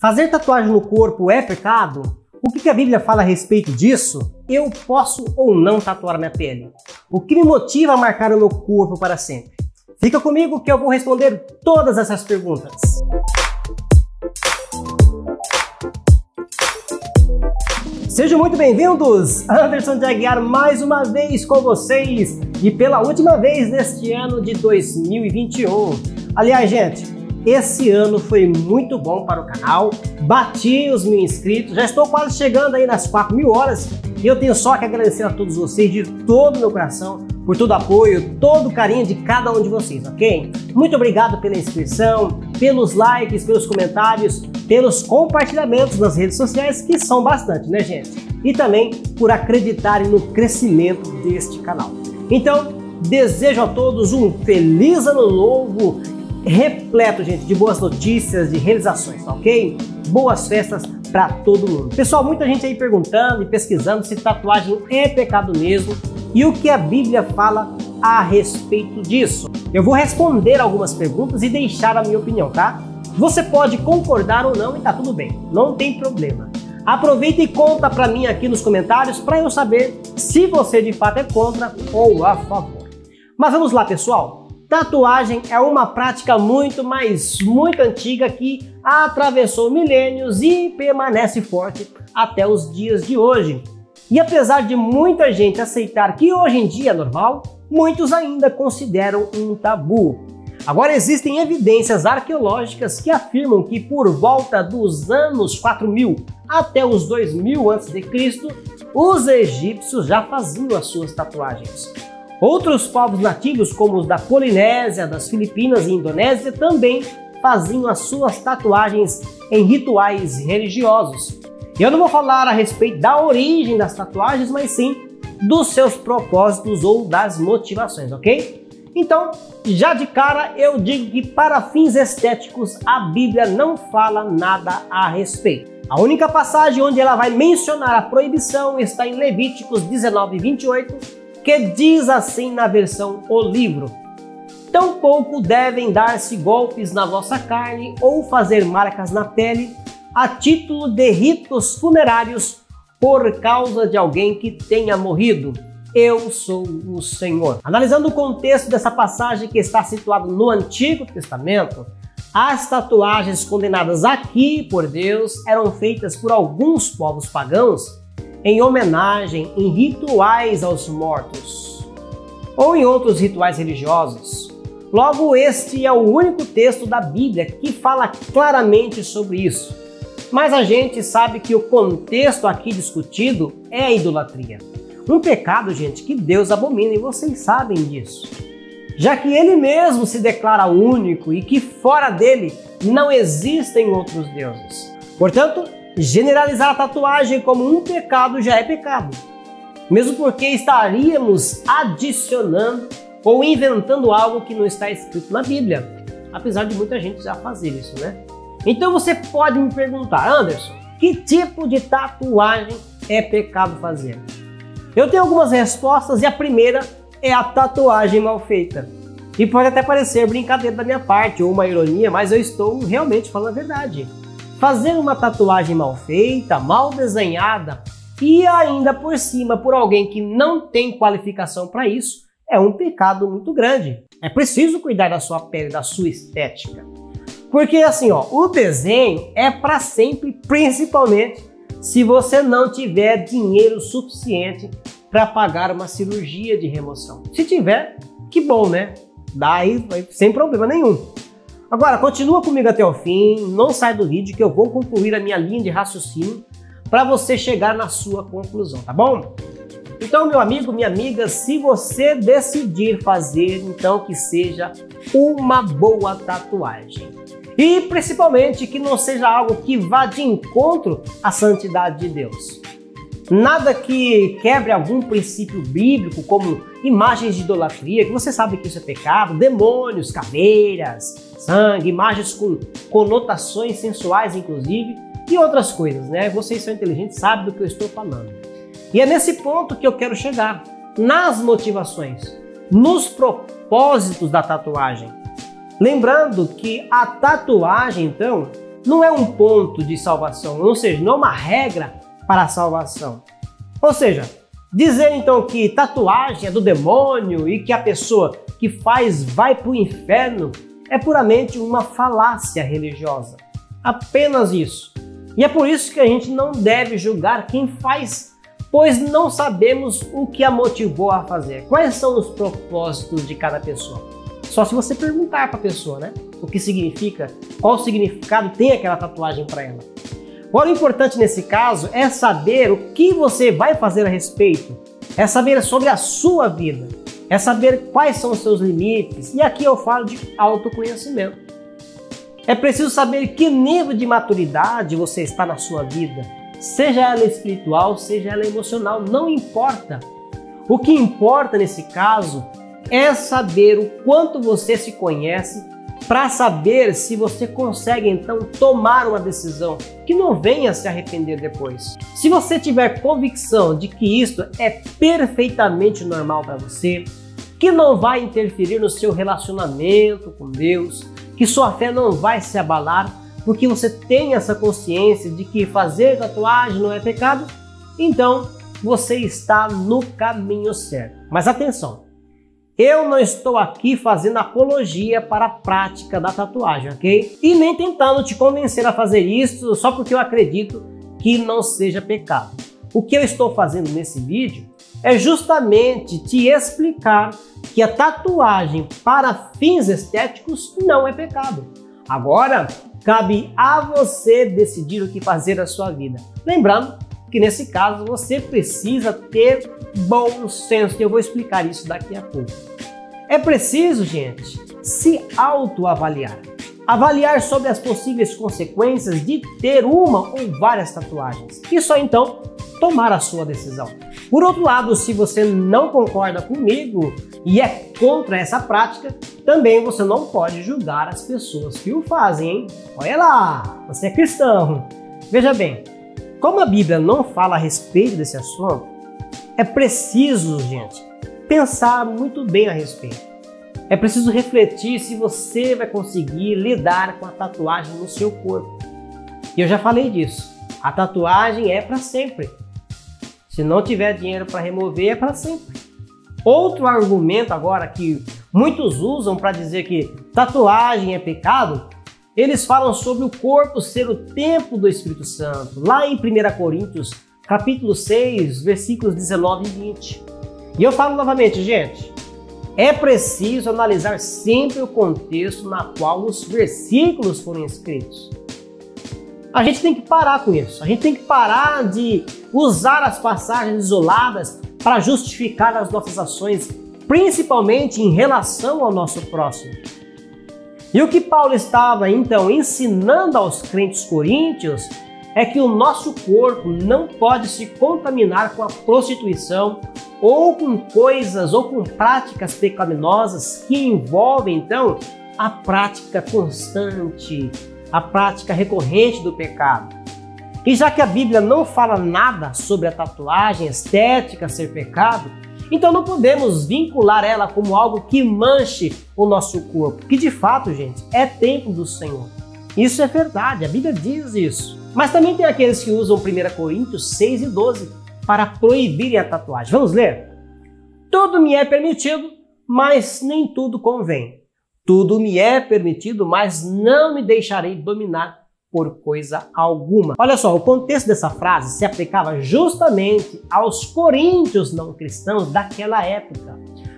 Fazer tatuagem no corpo é pecado? O que a Bíblia fala a respeito disso? Eu posso ou não tatuar minha pele? O que me motiva a marcar o meu corpo para sempre? Fica comigo que eu vou responder todas essas perguntas. Sejam muito bem-vindos! Anderson de Aguiar mais uma vez com vocês e pela última vez neste ano de 2021. Aliás, gente, esse ano foi muito bom para o canal, bati os 1000 inscritos, já estou quase chegando aí nas 4000 horas e eu tenho só que agradecer a todos vocês de todo o meu coração por todo o apoio, todo o carinho de cada um de vocês, ok? Muito obrigado pela inscrição, pelos likes, pelos comentários, pelos compartilhamentos nas redes sociais, que são bastante, né, gente? E também por acreditarem no crescimento deste canal. Então, desejo a todos um feliz ano novo, repleto, gente, de boas notícias, de realizações, tá ok? Boas festas para todo mundo. Pessoal, muita gente aí perguntando e pesquisando se tatuagem é pecado mesmo e o que a Bíblia fala a respeito disso. Eu vou responder algumas perguntas e deixar a minha opinião, tá? Você pode concordar ou não e tá tudo bem, não tem problema. Aproveita e conta para mim aqui nos comentários para eu saber se você de fato é contra ou a favor. Mas vamos lá, pessoal. Tatuagem é uma prática muito antiga que atravessou milênios e permanece forte até os dias de hoje. E apesar de muita gente aceitar que hoje em dia é normal, muitos ainda consideram um tabu. Agora existem evidências arqueológicas que afirmam que por volta dos anos 4000 até os 2000 a.C., os egípcios já faziam as suas tatuagens. Outros povos nativos, como os da Polinésia, das Filipinas e Indonésia, também faziam as suas tatuagens em rituais religiosos. Eu não vou falar a respeito da origem das tatuagens, mas sim dos seus propósitos ou das motivações, ok? Então, já de cara, eu digo que para fins estéticos, a Bíblia não fala nada a respeito. A única passagem onde ela vai mencionar a proibição está em Levíticos 19:28, que diz assim na versão O Livro: tampouco devem dar-se golpes na vossa carne ou fazer marcas na pele a título de ritos funerários por causa de alguém que tenha morrido. Eu sou o Senhor. Analisando o contexto dessa passagem que está situado no Antigo Testamento, as tatuagens condenadas aqui por Deus eram feitas por alguns povos pagãos em homenagem, em rituais aos mortos, ou em outros rituais religiosos. Logo, este é o único texto da Bíblia que fala claramente sobre isso. Mas a gente sabe que o contexto aqui discutido é a idolatria. Um pecado, gente, que Deus abomina e vocês sabem disso. Já que Ele mesmo se declara único e que fora dele não existem outros deuses. Portanto, generalizar a tatuagem como um pecado já é pecado, mesmo porque estaríamos adicionando ou inventando algo que não está escrito na Bíblia, apesar de muita gente já fazer isso, né? Então você pode me perguntar: Anderson, que tipo de tatuagem é pecado fazer? Eu tenho algumas respostas e a primeira é a tatuagem mal feita. E pode até parecer brincadeira da minha parte ou uma ironia, mas eu estou realmente falando a verdade. Fazer uma tatuagem mal feita, mal desenhada e ainda por cima por alguém que não tem qualificação para isso é um pecado muito grande. É preciso cuidar da sua pele, da sua estética. Porque assim, ó, o desenho é para sempre, principalmente se você não tiver dinheiro suficiente para pagar uma cirurgia de remoção. Se tiver, que bom, né? Daí sem problema nenhum. Agora, continua comigo até o fim, não sai do vídeo que eu vou concluir a minha linha de raciocínio para você chegar na sua conclusão, tá bom? Então, meu amigo, minha amiga, se você decidir fazer, então que seja uma boa tatuagem. E principalmente que não seja algo que vá de encontro à santidade de Deus. Nada que quebre algum princípio bíblico, como imagens de idolatria, que você sabe que isso é pecado, demônios, caveiras, sangue, imagens com conotações sensuais, inclusive, e outras coisas, né? Vocês são inteligentes, sabem do que eu estou falando. E é nesse ponto que eu quero chegar, nas motivações, nos propósitos da tatuagem. Lembrando que a tatuagem, então, não é um ponto de salvação, ou seja, não é uma regra para a salvação. Ou seja, dizer então que tatuagem é do demônio e que a pessoa que faz vai para o inferno é puramente uma falácia religiosa. Apenas isso. E é por isso que a gente não deve julgar quem faz, pois não sabemos o que a motivou a fazer. Quais são os propósitos de cada pessoa? Só se você perguntar para a pessoa, né? O que significa, qual significado tem aquela tatuagem para ela. Agora, o importante nesse caso é saber o que você vai fazer a respeito, é saber sobre a sua vida, é saber quais são os seus limites, e aqui eu falo de autoconhecimento. É preciso saber que nível de maturidade você está na sua vida, seja ela espiritual, seja ela emocional, não importa. O que importa nesse caso é saber o quanto você se conhece para saber se você consegue então tomar uma decisão que não venha se arrepender depois. Se você tiver convicção de que isto é perfeitamente normal para você, que não vai interferir no seu relacionamento com Deus, que sua fé não vai se abalar, porque você tem essa consciência de que fazer tatuagem não é pecado, então você está no caminho certo. Mas atenção! Eu não estou aqui fazendo apologia para a prática da tatuagem, ok? E nem tentando te convencer a fazer isso só porque eu acredito que não seja pecado. O que eu estou fazendo nesse vídeo é justamente te explicar que a tatuagem para fins estéticos não é pecado. Agora, cabe a você decidir o que fazer na sua vida. Lembrando que nesse caso você precisa ter bom senso, e eu vou explicar isso daqui a pouco. É preciso, gente, se autoavaliar. Avaliar sobre as possíveis consequências de ter uma ou várias tatuagens. E só então tomar a sua decisão. Por outro lado, se você não concorda comigo e é contra essa prática, também você não pode julgar as pessoas que o fazem, hein? Olha lá, você é cristão. Veja bem, como a Bíblia não fala a respeito desse assunto, é preciso, gente, pensar muito bem a respeito. É preciso refletir se você vai conseguir lidar com a tatuagem no seu corpo. E eu já falei disso. A tatuagem é para sempre. Se não tiver dinheiro para remover, é para sempre. Outro argumento agora que muitos usam para dizer que tatuagem é pecado, eles falam sobre o corpo ser o templo do Espírito Santo, lá em 1 Coríntios, capítulo 6, versículos 19 e 20. E eu falo novamente, gente, é preciso analisar sempre o contexto na qual os versículos foram escritos. A gente tem que parar com isso, a gente tem que parar de usar as passagens isoladas para justificar as nossas ações, principalmente em relação ao nosso próximo. E o que Paulo estava então ensinando aos crentes coríntios é que o nosso corpo não pode se contaminar com a prostituição ou com coisas ou com práticas pecaminosas que envolvem então a prática constante, a prática recorrente do pecado. E já que a Bíblia não fala nada sobre a tatuagem estética ser pecado, então não podemos vincular ela como algo que manche o nosso corpo, que de fato, gente, é templo do Senhor. Isso é verdade, a Bíblia diz isso. Mas também tem aqueles que usam 1 Coríntios 6 e 12 para proibirem a tatuagem. Vamos ler? Tudo me é permitido, mas nem tudo convém. Tudo me é permitido, mas não me deixarei dominar por coisa alguma. Olha só, o contexto dessa frase se aplicava justamente aos coríntios não cristãos daquela época.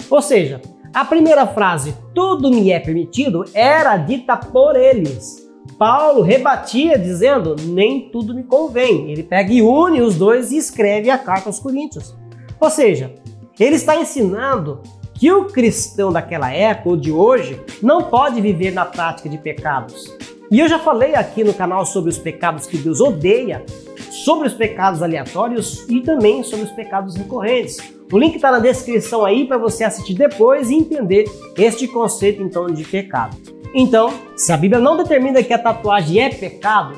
Ou seja, a primeira frase, tudo me é permitido, era dita por eles. Paulo rebatia dizendo, nem tudo me convém. Ele pega e une os dois e escreve a carta aos coríntios. Ou seja, ele está ensinando que o cristão daquela época ou de hoje não pode viver na prática de pecados. E eu já falei aqui no canal sobre os pecados que Deus odeia, sobre os pecados aleatórios e também sobre os pecados recorrentes. O link está na descrição aí para você assistir depois e entender este conceito então de pecado. Então, se a Bíblia não determina que a tatuagem é pecado,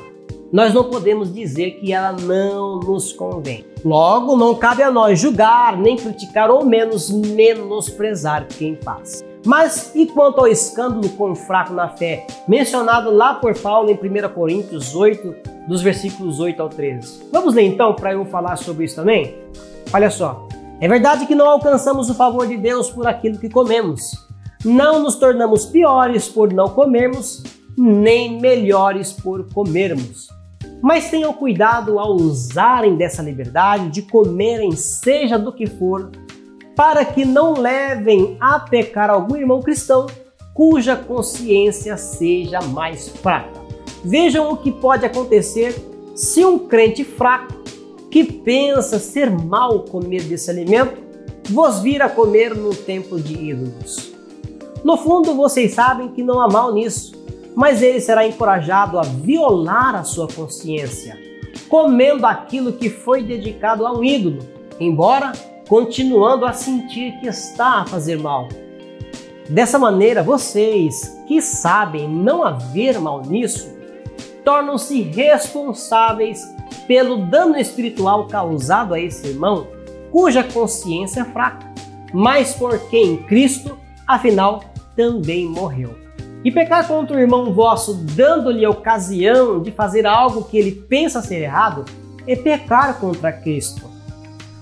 nós não podemos dizer que ela não nos convém. Logo, não cabe a nós julgar, nem criticar ou menosprezar quem faz. Mas e quanto ao escândalo com o fraco na fé, mencionado lá por Paulo em 1 Coríntios 8, dos versículos 8 ao 13? Vamos ler então para eu falar sobre isso também? Olha só, é verdade que não alcançamos o favor de Deus por aquilo que comemos. Não nos tornamos piores por não comermos, nem melhores por comermos. Mas tenham cuidado ao usarem dessa liberdade de comerem seja do que for, para que não levem a pecar algum irmão cristão cuja consciência seja mais fraca. Vejam o que pode acontecer se um crente fraco, que pensa ser mal comer desse alimento, vos vir a comer no templo de ídolos. No fundo, vocês sabem que não há mal nisso, mas ele será encorajado a violar a sua consciência, comendo aquilo que foi dedicado a um ídolo, embora continuando a sentir que está a fazer mal. Dessa maneira, vocês, que sabem não haver mal nisso, tornam-se responsáveis pelo dano espiritual causado a esse irmão, cuja consciência é fraca, mas por quem Cristo, afinal, também morreu. E pecar contra o irmão vosso, dando-lhe a ocasião de fazer algo que ele pensa ser errado, é pecar contra Cristo.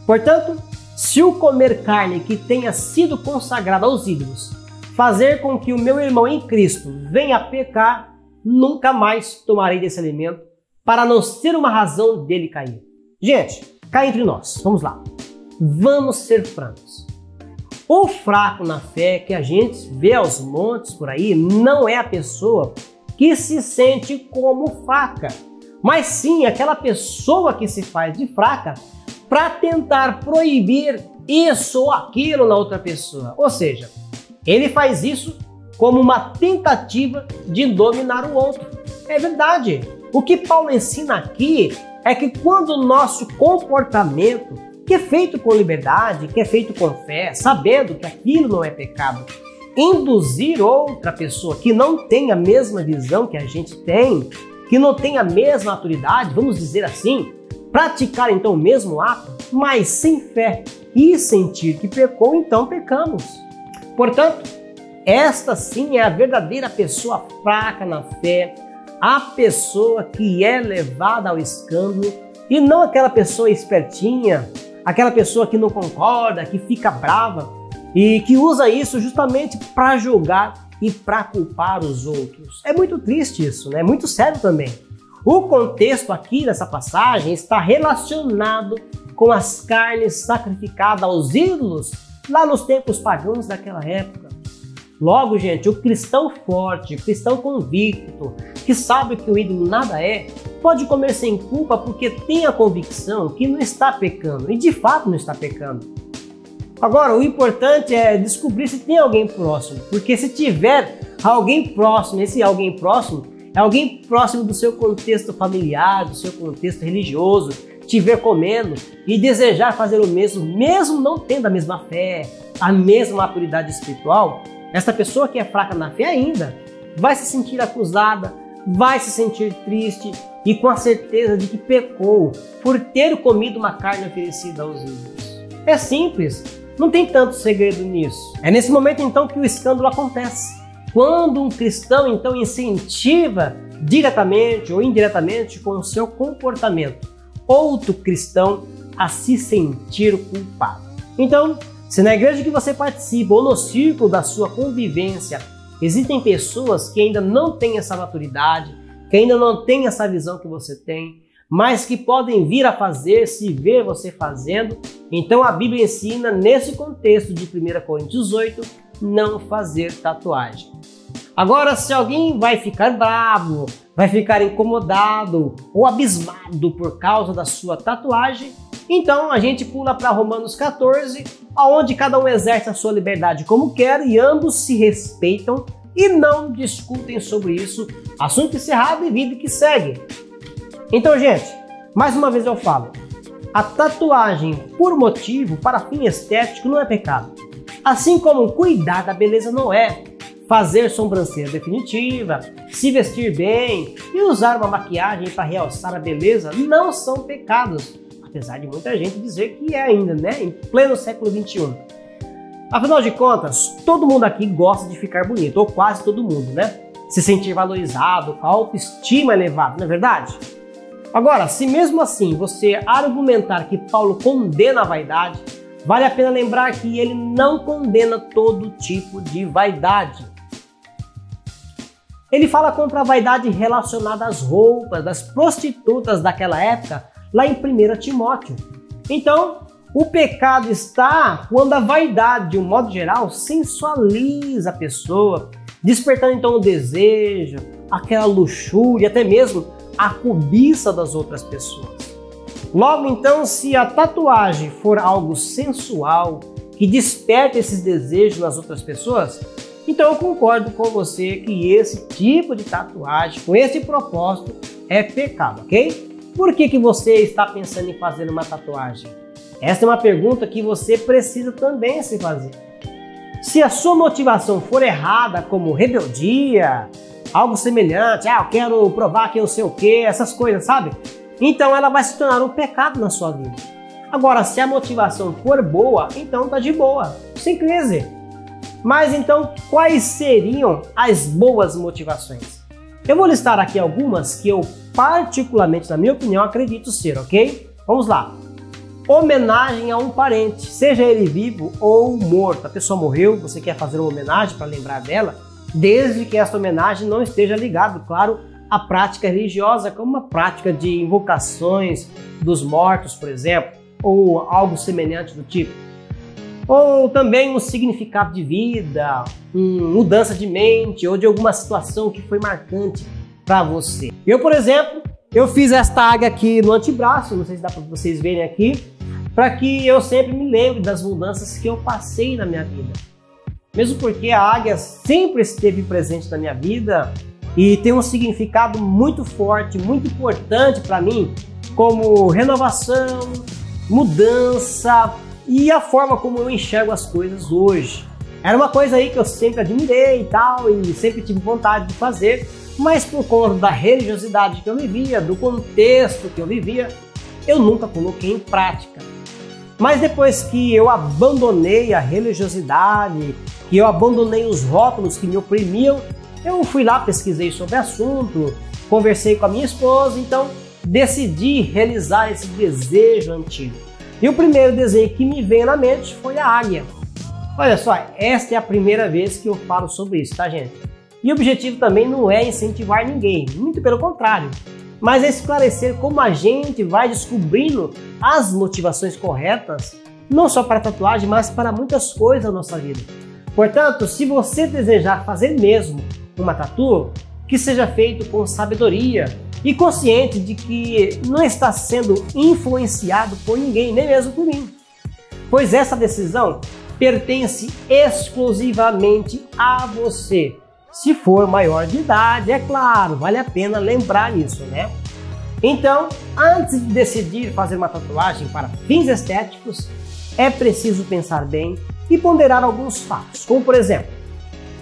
Portanto, se o comer carne que tenha sido consagrada aos ídolos fazer com que o meu irmão em Cristo venha a pecar, nunca mais tomarei desse alimento, para não ser uma razão dele cair. Gente, cá entre nós, vamos lá. Vamos ser francos. O fraco na fé que a gente vê aos montes por aí não é a pessoa que se sente como fraca, mas sim aquela pessoa que se faz de fraca para tentar proibir isso ou aquilo na outra pessoa. Ou seja, ele faz isso como uma tentativa de dominar o outro. É verdade. O que Paulo ensina aqui é que quando o nosso comportamento, que é feito com liberdade, que é feito com fé, sabendo que aquilo não é pecado, induzir outra pessoa que não tem a mesma visão que a gente tem, que não tem a mesma autoridade, vamos dizer assim, praticar então o mesmo ato, mas sem fé e sentir que pecou, então pecamos. Portanto, esta sim é a verdadeira pessoa fraca na fé, a pessoa que é levada ao escândalo e não aquela pessoa espertinha, aquela pessoa que não concorda, que fica brava e que usa isso justamente para julgar e para culpar os outros. É muito triste isso, né? Muito sério também. O contexto aqui dessa passagem está relacionado com as carnes sacrificadas aos ídolos lá nos tempos pagãos daquela época. Logo, gente, o cristão forte, o cristão convicto, que sabe que o ídolo nada é, pode comer sem culpa porque tem a convicção que não está pecando, e de fato não está pecando. Agora, o importante é descobrir se tem alguém próximo, porque se tiver alguém próximo, esse alguém próximo é alguém próximo do seu contexto familiar, do seu contexto religioso, estiver comendo e desejar fazer o mesmo, mesmo não tendo a mesma fé, a mesma maturidade espiritual, essa pessoa que é fraca na fé ainda vai se sentir acusada, vai se sentir triste e com a certeza de que pecou por ter comido uma carne oferecida aos ídolos. É simples, não tem tanto segredo nisso. É nesse momento então que o escândalo acontece. Quando um cristão então incentiva diretamente ou indiretamente com o seu comportamento outro cristão a se sentir culpado. Então, se na igreja que você participa ou no círculo da sua convivência existem pessoas que ainda não têm essa maturidade, que ainda não têm essa visão que você tem, mas que podem vir a fazer se ver você fazendo, então a Bíblia ensina nesse contexto de 1 Coríntios 8, não fazer tatuagem. Agora, se alguém vai ficar bravo, vai ficar incomodado ou abismado por causa da sua tatuagem, então a gente pula para Romanos 14, onde cada um exerce a sua liberdade como quer e ambos se respeitam e não discutem sobre isso. Assunto encerrado e vida que segue. Então, gente, mais uma vez eu falo, a tatuagem por motivo, para fim estético, não é pecado. Assim como cuidar da beleza não é. Fazer sobrancelha definitiva, se vestir bem e usar uma maquiagem para realçar a beleza não são pecados, apesar de muita gente dizer que é ainda, né? Em pleno século XXI. Afinal de contas, todo mundo aqui gosta de ficar bonito, ou quase todo mundo, né? Se sentir valorizado, com a autoestima elevada, não é verdade? Agora, se mesmo assim você argumentar que Paulo condena a vaidade, vale a pena lembrar que ele não condena todo tipo de vaidade. Ele fala contra a vaidade relacionada às roupas das prostitutas daquela época, lá em 1 Timóteo. Então, o pecado está quando a vaidade, de um modo geral, sensualiza a pessoa, despertando então o desejo, aquela luxúria, até mesmo a cobiça das outras pessoas. Logo então, se a tatuagem for algo sensual, que desperta esses desejos nas outras pessoas, então eu concordo com você que esse tipo de tatuagem, com esse propósito, é pecado, ok? Por que você está pensando em fazer uma tatuagem? Essa é uma pergunta que você precisa também se fazer. Se a sua motivação for errada, como rebeldia, algo semelhante, eu quero provar que eu sei o que, essas coisas, sabe? Então ela vai se tornar um pecado na sua vida. Agora, se a motivação for boa, então tá de boa, sem crise. Mas então, quais seriam as boas motivações? Eu vou listar aqui algumas que eu particularmente, na minha opinião, acredito ser, ok? Vamos lá. Homenagem a um parente, seja ele vivo ou morto. A pessoa morreu, você quer fazer uma homenagem para lembrar dela, desde que essa homenagem não esteja ligada, claro, à prática religiosa, como uma prática de invocações dos mortos, por exemplo, ou algo semelhante do tipo. Ou também um significado de vida, mudança de mente ou de alguma situação que foi marcante para você. Eu, por exemplo, eu fiz esta águia aqui no antebraço, não sei se dá para vocês verem aqui, para que eu sempre me lembre das mudanças que eu passei na minha vida. Mesmo porque a águia sempre esteve presente na minha vida e tem um significado muito forte, muito importante para mim, como renovação, mudança e a forma como eu enxergo as coisas hoje. Era uma coisa aí que eu sempre admirei e tal, e sempre tive vontade de fazer, mas por conta da religiosidade que eu vivia, do contexto que eu vivia, eu nunca coloquei em prática. Mas depois que eu abandonei a religiosidade, que eu abandonei os rótulos que me oprimiam, eu fui lá, pesquisei sobre o assunto, conversei com a minha esposa, então decidi realizar esse desejo antigo. E o primeiro desenho que me veio na mente foi a águia. Olha só, esta é a primeira vez que eu falo sobre isso, tá, gente? E o objetivo também não é incentivar ninguém, muito pelo contrário, mas é esclarecer como a gente vai descobrindo as motivações corretas, não só para tatuagem, mas para muitas coisas na nossa vida. Portanto, se você desejar fazer mesmo uma tatu, que seja feito com sabedoria e consciente de que não está sendo influenciado por ninguém, nem mesmo por mim. Pois essa decisão pertence exclusivamente a você. Se for maior de idade, é claro, vale a pena lembrar isso, né? Então, antes de decidir fazer uma tatuagem para fins estéticos, é preciso pensar bem e ponderar alguns fatos, como por exemplo,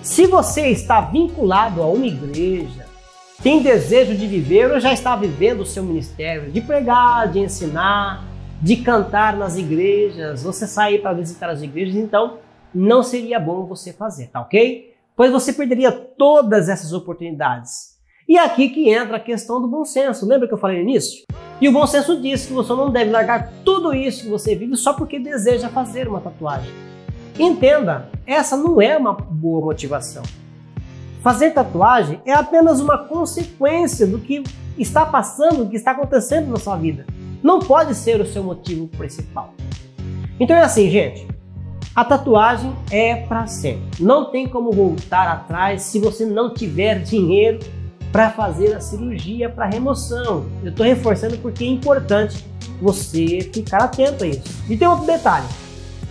se você está vinculado a uma igreja, tem desejo de viver ou já está vivendo o seu ministério, de pregar, de ensinar, de cantar nas igrejas, você sair para visitar as igrejas, então não seria bom você fazer, tá ok? Pois você perderia todas essas oportunidades. E aqui que entra a questão do bom senso, lembra que eu falei nisso? E o bom senso diz que você não deve largar tudo isso que você vive só porque deseja fazer uma tatuagem. Entenda, essa não é uma boa motivação. Fazer tatuagem é apenas uma consequência do que está passando, do que está acontecendo na sua vida. Não pode ser o seu motivo principal. Então é assim, gente. A tatuagem é para sempre. Não tem como voltar atrás se você não tiver dinheiro para fazer a cirurgia para remoção. Eu estou reforçando porque é importante você ficar atento a isso. E tem outro detalhe.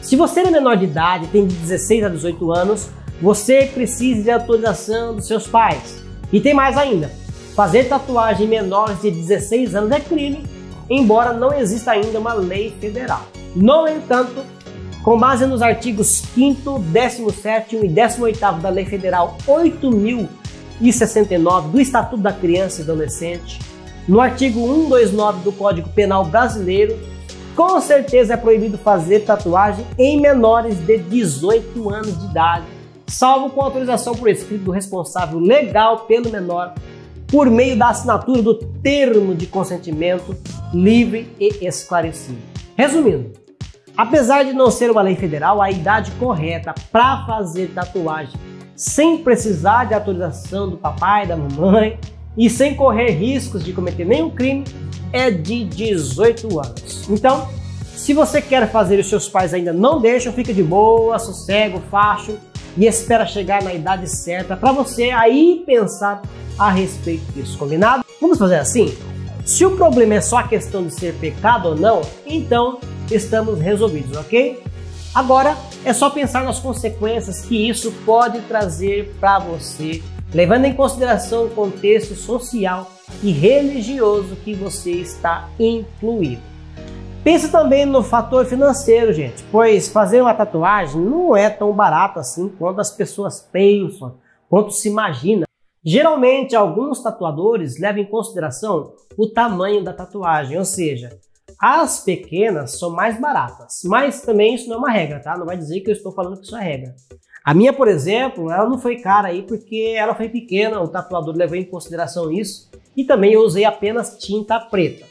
Se você é menor de idade, tem de 16 a 18 anos, você precisa de autorização dos seus pais. E tem mais ainda, fazer tatuagem em menores de 16 anos é crime, embora não exista ainda uma lei federal. No entanto, com base nos artigos 5º, 17º e 18º da Lei Federal 8.069 do Estatuto da Criança e Adolescente, no artigo 129 do Código Penal Brasileiro, com certeza é proibido fazer tatuagem em menores de 18 anos de idade, salvo com autorização por escrito do responsável legal pelo menor, por meio da assinatura do termo de consentimento livre e esclarecido. Resumindo, apesar de não ser uma lei federal, a idade correta para fazer tatuagem sem precisar de autorização do papai e da mamãe e sem correr riscos de cometer nenhum crime é de 18 anos. Então, se você quer fazer e os seus pais ainda não deixam, fica de boa, sossega o facho e espera chegar na idade certa para você aí pensar a respeito disso, combinado? Vamos fazer assim? Se o problema é só a questão de ser pecado ou não, então estamos resolvidos, ok? Agora é só pensar nas consequências que isso pode trazer para você, levando em consideração o contexto social e religioso que você está incluído. Pense também no fator financeiro, gente, pois fazer uma tatuagem não é tão barato assim quanto as pessoas pensam, quanto se imagina. Geralmente, alguns tatuadores levam em consideração o tamanho da tatuagem, ou seja, as pequenas são mais baratas, mas também isso não é uma regra, tá? Não vai dizer que eu estou falando que isso é regra. A minha, por exemplo, ela não foi cara aí porque ela foi pequena, o tatuador levou em consideração isso e também eu usei apenas tinta preta.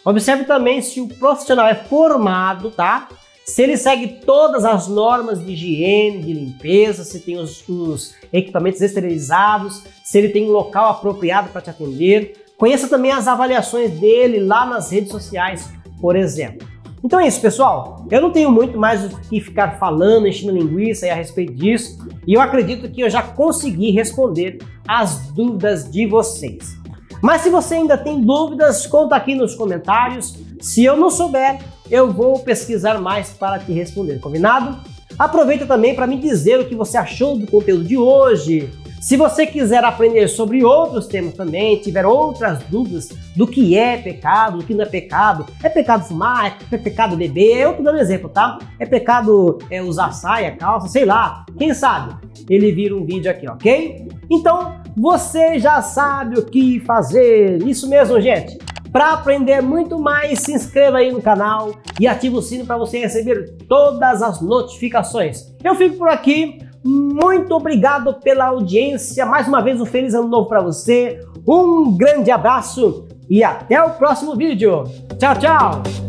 Observe também se o profissional é formado, tá? Se ele segue todas as normas de higiene, de limpeza, se tem os equipamentos esterilizados, se ele tem um local apropriado para te atender. Conheça também as avaliações dele lá nas redes sociais, por exemplo. Então é isso, pessoal. Eu não tenho muito mais o que ficar falando, enchendo linguiça aí a respeito disso. E eu acredito que eu já consegui responder as dúvidas de vocês. Mas se você ainda tem dúvidas, conta aqui nos comentários. Se eu não souber, eu vou pesquisar mais para te responder, combinado? Aproveita também para me dizer o que você achou do conteúdo de hoje. Se você quiser aprender sobre outros temas também, tiver outras dúvidas do que é pecado, do que não é pecado fumar, é pecado beber, eu tô dando um exemplo, tá? É pecado usar saia, calça, sei lá, quem sabe ele vira um vídeo aqui, ok? Então, você já sabe o que fazer, isso mesmo, gente. Para aprender muito mais, se inscreva aí no canal e ative o sino para você receber todas as notificações. Eu fico por aqui. Muito obrigado pela audiência. Mais uma vez um feliz ano novo para você. Um grande abraço e até o próximo vídeo. Tchau, tchau!